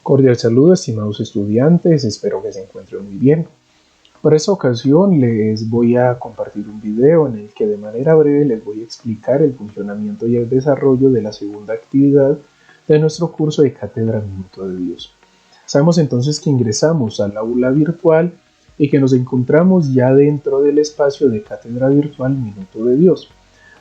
Cordial saludo, estimados estudiantes, espero que se encuentren muy bien. Por esta ocasión les voy a compartir un video en el que de manera breve les voy a explicar el funcionamiento y el desarrollo de la segunda actividad de nuestro curso de Cátedra Minuto de Dios. Sabemos entonces que ingresamos al aula virtual y que nos encontramos ya dentro del espacio de Cátedra Virtual Minuto de Dios.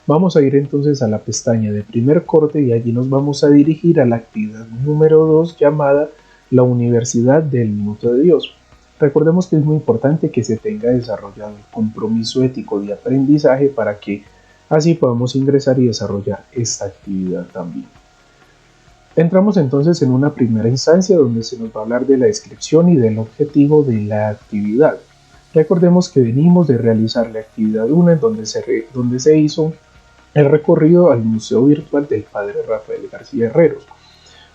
Vamos a ir entonces a la pestaña de primer corte y allí nos vamos a dirigir a la actividad número 2 llamada la Universidad del Minuto de Dios. Recordemos que es muy importante que se tenga desarrollado el compromiso ético de aprendizaje para que así podamos ingresar y desarrollar esta actividad también. Entramos entonces en una primera instancia donde se nos va a hablar de la descripción y del objetivo de la actividad. Recordemos que venimos de realizar la actividad 1 en donde se hizo el recorrido al Museo Virtual del Padre Rafael García Herreros.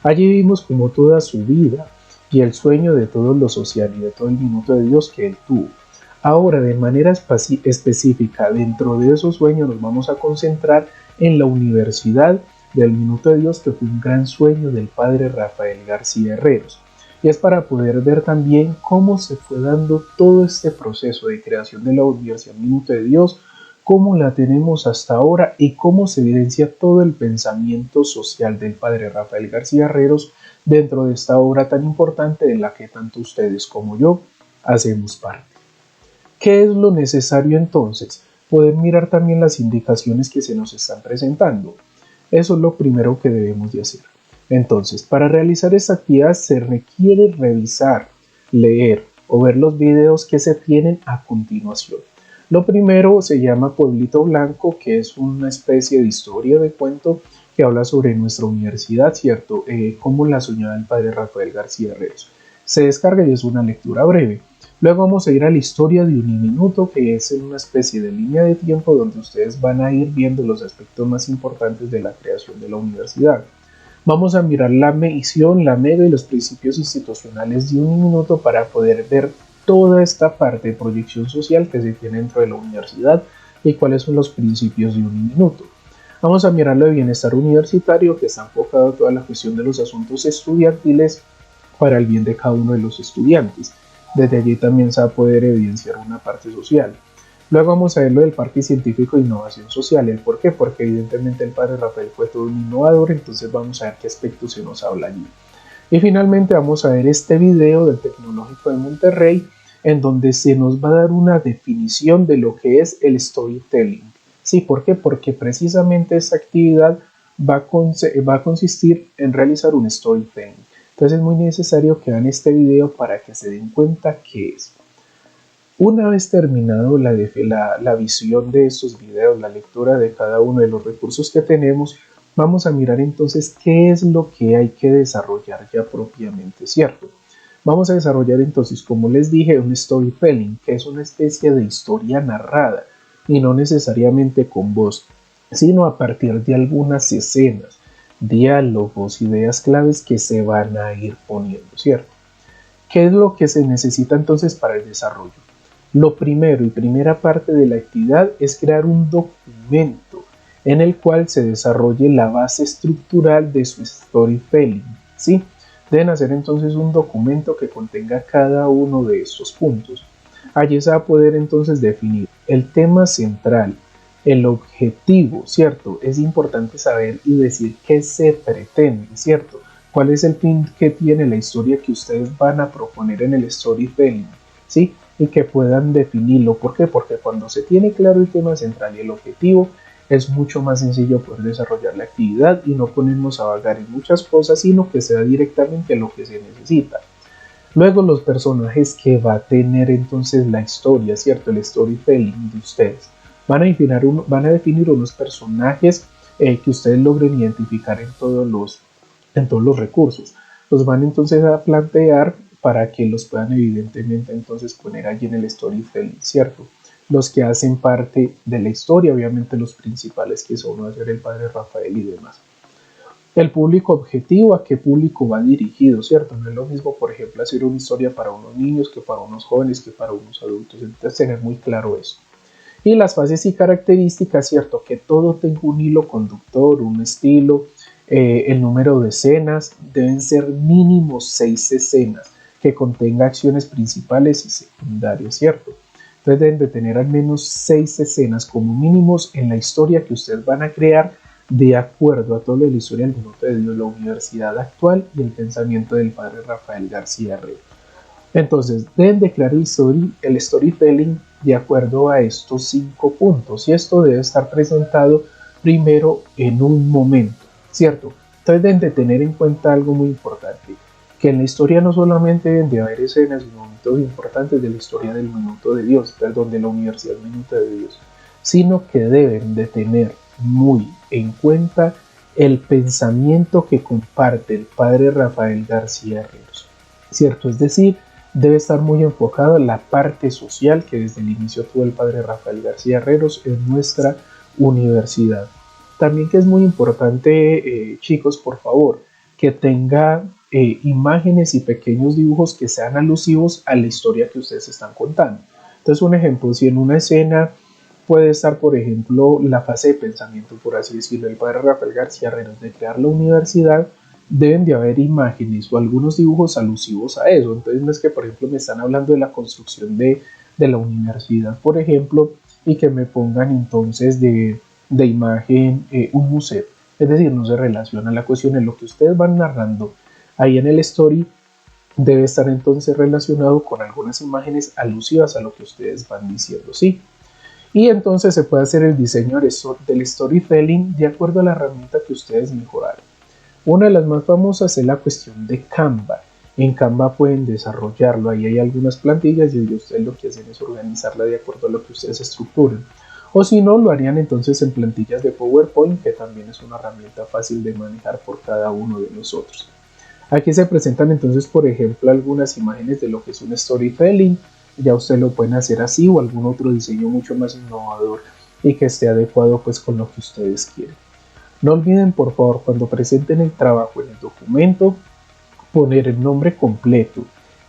Allí vimos como toda su vida y el sueño de todo lo social y de todo el minuto de Dios que él tuvo. Ahora, de manera específica, dentro de esos sueños nos vamos a concentrar en la Universidad del Minuto de Dios, que fue un gran sueño del Padre Rafael García Herreros. Y es para poder ver también cómo se fue dando todo este proceso de creación de la Universidad Minuto de Dios, cómo la tenemos hasta ahora y cómo se evidencia todo el pensamiento social del Padre Rafael García Herreros dentro de esta obra tan importante de la que tanto ustedes como yo hacemos parte. ¿Qué es lo necesario entonces? Poder mirar también las indicaciones que se nos están presentando. Eso es lo primero que debemos de hacer. Entonces, para realizar esta actividad se requiere revisar, leer o ver los videos que se tienen a continuación. Lo primero se llama Pueblito Blanco, que es una especie de historia de cuento que habla sobre nuestra universidad, ¿cierto? Como la soñaba el Padre Rafael García Herreros. Se descarga y es una lectura breve. Luego vamos a ir a la historia de Uniminuto, que es una especie de línea de tiempo donde ustedes van a ir viendo los aspectos más importantes de la creación de la universidad. Vamos a mirar la misión, la mega y los principios institucionales de Uniminuto para poder ver toda esta parte de proyección social que se tiene dentro de la universidad y cuáles son los principios de Uniminuto. Vamos a mirar lo de bienestar universitario, que está enfocado a toda la cuestión de los asuntos estudiantiles para el bien de cada uno de los estudiantes. Desde allí también se va a poder evidenciar una parte social. Luego vamos a ver lo del Parque Científico de Innovación Social. ¿El por qué? Porque evidentemente el Padre Rafael fue todo un innovador, entonces vamos a ver qué aspectos se nos habla allí. Y finalmente vamos a ver este video del Tecnológico de Monterrey, en donde se nos va a dar una definición de lo que es el storytelling. ¿Sí? ¿Por qué? Porque precisamente esta actividad va a consistir en realizar un storytelling. Entonces es muy necesario que vean este video para que se den cuenta qué es. Una vez terminado la visión de estos videos, la lectura de cada uno de los recursos que tenemos, vamos a mirar entonces qué es lo que hay que desarrollar ya propiamente, ¿cierto? Vamos a desarrollar entonces, como les dije, un storytelling, que es una especie de historia narrada y no necesariamente con voz, sino a partir de algunas escenas, diálogos, ideas claves que se van a ir poniendo, ¿cierto? ¿Qué es lo que se necesita entonces para el desarrollo? Lo primero y primera parte de la actividad es crear un documento en el cual se desarrolle la base estructural de su storytelling, ¿sí? Deben hacer entonces un documento que contenga cada uno de estos puntos. Allí se va a poder entonces definir el tema central, el objetivo, ¿cierto? Es importante saber y decir qué se pretende, ¿cierto? ¿Cuál es el fin que tiene la historia que ustedes van a proponer en el storytelling? ¿Sí? Y que puedan definirlo. ¿Por qué? Porque cuando se tiene claro el tema central y el objetivo, es mucho más sencillo poder desarrollar la actividad y no ponernos a vagar en muchas cosas, sino que sea directamente lo que se necesita. Luego los personajes que va a tener entonces la historia, ¿cierto? El storytelling de ustedes. Van a definir unos personajes que ustedes logren identificar en todos los recursos. Los van entonces a plantear para que los puedan evidentemente entonces poner allí en el storytelling, ¿cierto? Los que hacen parte de la historia, obviamente los principales que son, va a ser el Padre Rafael y demás. El público objetivo, ¿a qué público va dirigido, cierto? No es lo mismo, por ejemplo, hacer una historia para unos niños que para unos jóvenes que para unos adultos, entonces tener muy claro eso. Y las fases y características, cierto, que todo tenga un hilo conductor, un estilo, El número de escenas deben ser mínimo 6 escenas que contenga acciones principales y secundarias, ¿cierto? Entonces deben de tener al menos 6 escenas como mínimos en la historia que ustedes van a crear de acuerdo a todo lo de la historia del minuto de Dios, la universidad actual y el pensamiento del padre Rafael García Herrera. Entonces deben de crear el storytelling de acuerdo a estos 5 puntos y esto debe estar presentado primero en un momento, ¿cierto? Entonces deben de tener en cuenta algo muy importante, que en la historia no solamente deben de haber escenas y momentos importantes de la historia del minuto de Dios, perdón, de la universidad minuto de Dios, sino que deben de tener muy en cuenta el pensamiento que comparte el padre Rafael García Herreros, ¿cierto? Es decir, debe estar muy enfocado en la parte social que desde el inicio tuvo el padre Rafael García Herreros en nuestra universidad. También que es muy importante, chicos, por favor, que tenga imágenes y pequeños dibujos que sean alusivos a la historia que ustedes están contando. Entonces, un ejemplo, si en una escena puede estar, por ejemplo, la fase de pensamiento, por así decirlo, del padre Rafael García Herreros de crear la universidad, deben de haber imágenes o algunos dibujos alusivos a eso. Entonces no es que, por ejemplo, me están hablando de la construcción de la universidad, por ejemplo, y que me pongan entonces de imagen un museo. Es decir, no se relaciona la cuestión en lo que ustedes van narrando ahí en el story, debe estar entonces relacionado con algunas imágenes alusivas a lo que ustedes van diciendo, ¿sí? Y entonces se puede hacer el diseño del storytelling de acuerdo a la herramienta que ustedes mejoraron. Una de las más famosas es la cuestión de Canva. En Canva pueden desarrollarlo, ahí hay algunas plantillas y ustedes lo que hacen es organizarla de acuerdo a lo que ustedes estructuren. O si no, lo harían entonces en plantillas de PowerPoint, que también es una herramienta fácil de manejar por cada uno de nosotros. Aquí se presentan entonces, por ejemplo, algunas imágenes de lo que es un storytelling. Ya ustedes lo pueden hacer así o algún otro diseño mucho más innovador y que esté adecuado pues con lo que ustedes quieren. No olviden, por favor, cuando presenten el trabajo en el documento, poner el nombre completo,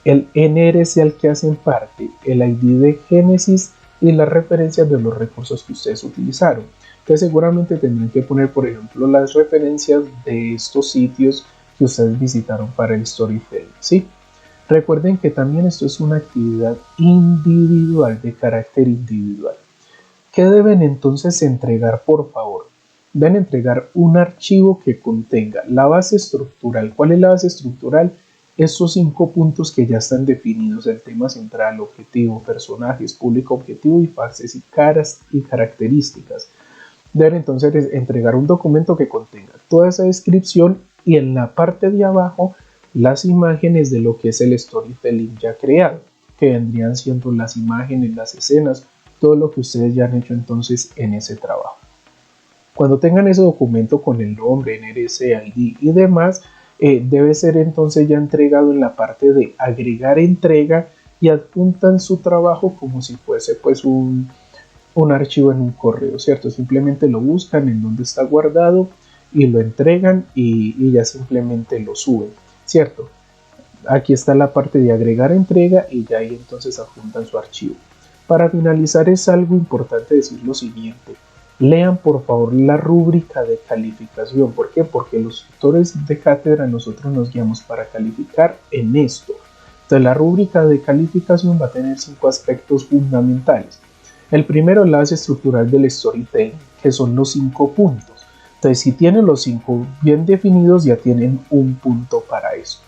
el NRC al que hacen parte, el ID de Génesis y las referencias de los recursos que ustedes utilizaron. Entonces seguramente tendrán que poner, por ejemplo, las referencias de estos sitios que ustedes visitaron para el storytelling, ¿sí? Recuerden que también esto es una actividad individual, de carácter individual. ¿Qué deben entonces entregar, por favor? Deben entregar un archivo que contenga la base estructural. ¿Cuál es la base estructural? Estos 5 puntos que ya están definidos: el tema central, objetivo, personajes, público objetivo y fases y caras y características. Deben entonces entregar un documento que contenga toda esa descripción y en la parte de abajo las imágenes de lo que es el storytelling ya creado, que vendrían siendo las imágenes, las escenas, todo lo que ustedes ya han hecho entonces en ese trabajo. Cuando tengan ese documento con el nombre, NRC, ID y demás, debe ser entonces ya entregado en la parte de agregar entrega y adjuntan su trabajo como si fuese pues un archivo en un correo, ¿cierto? Simplemente lo buscan en donde está guardado y lo entregan y ya simplemente lo suben, ¿cierto? Aquí está la parte de agregar entrega y ya ahí entonces adjuntan su archivo. Para finalizar es algo importante decir lo siguiente: lean por favor la rúbrica de calificación. ¿Por qué? Porque los tutores de cátedra nosotros nos guiamos para calificar en esto. Entonces la rúbrica de calificación va a tener 5 aspectos fundamentales. El primero es la base estructural del storytelling, que son los 5 puntos. Entonces si tienen los 5 bien definidos ya tienen un punto para eso.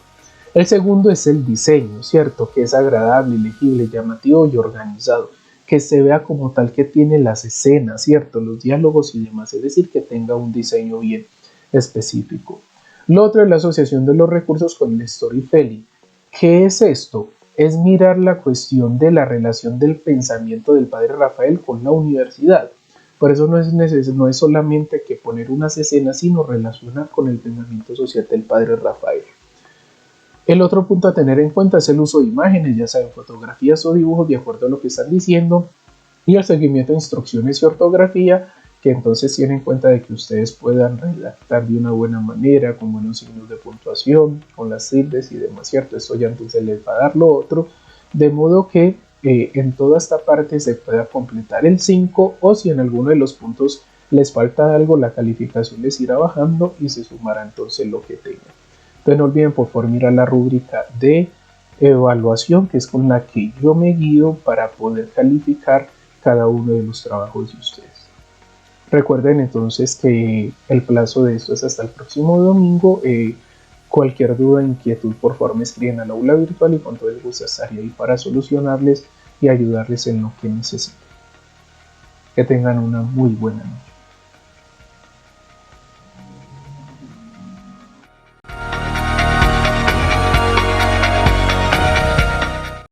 El segundo es el diseño, ¿cierto? Que es agradable, legible, llamativo y organizado. Que se vea como tal, que tiene las escenas, ¿cierto? Los diálogos y demás. Es decir, que tenga un diseño bien específico. Lo otro es la asociación de los recursos con el storytelling. ¿Qué es esto? Es mirar la cuestión de la relación del pensamiento del padre Rafael con la universidad. Por eso no es solamente que poner unas escenas, sino relacionar con el pensamiento social del padre Rafael. El otro punto a tener en cuenta es el uso de imágenes, ya saben, fotografías o dibujos de acuerdo a lo que están diciendo, y el seguimiento de instrucciones y ortografía, que entonces tienen en cuenta de que ustedes puedan redactar de una buena manera, con buenos signos de puntuación, con las tildes y demás, ¿cierto? Esto ya entonces les va a dar lo otro, de modo que en toda esta parte se pueda completar el 5, o si en alguno de los puntos les falta algo, la calificación les irá bajando y se sumará entonces lo que tengan. Entonces no olviden por favor mirar la rúbrica de evaluación, que es con la que yo me guío para poder calificar cada uno de los trabajos de ustedes. Recuerden entonces que el plazo de esto es hasta el próximo domingo. Cualquier duda, inquietud, por favor me escriben al aula virtual y con todo el gusto estaré ahí para solucionarles y ayudarles en lo que necesiten. Que tengan una muy buena noche.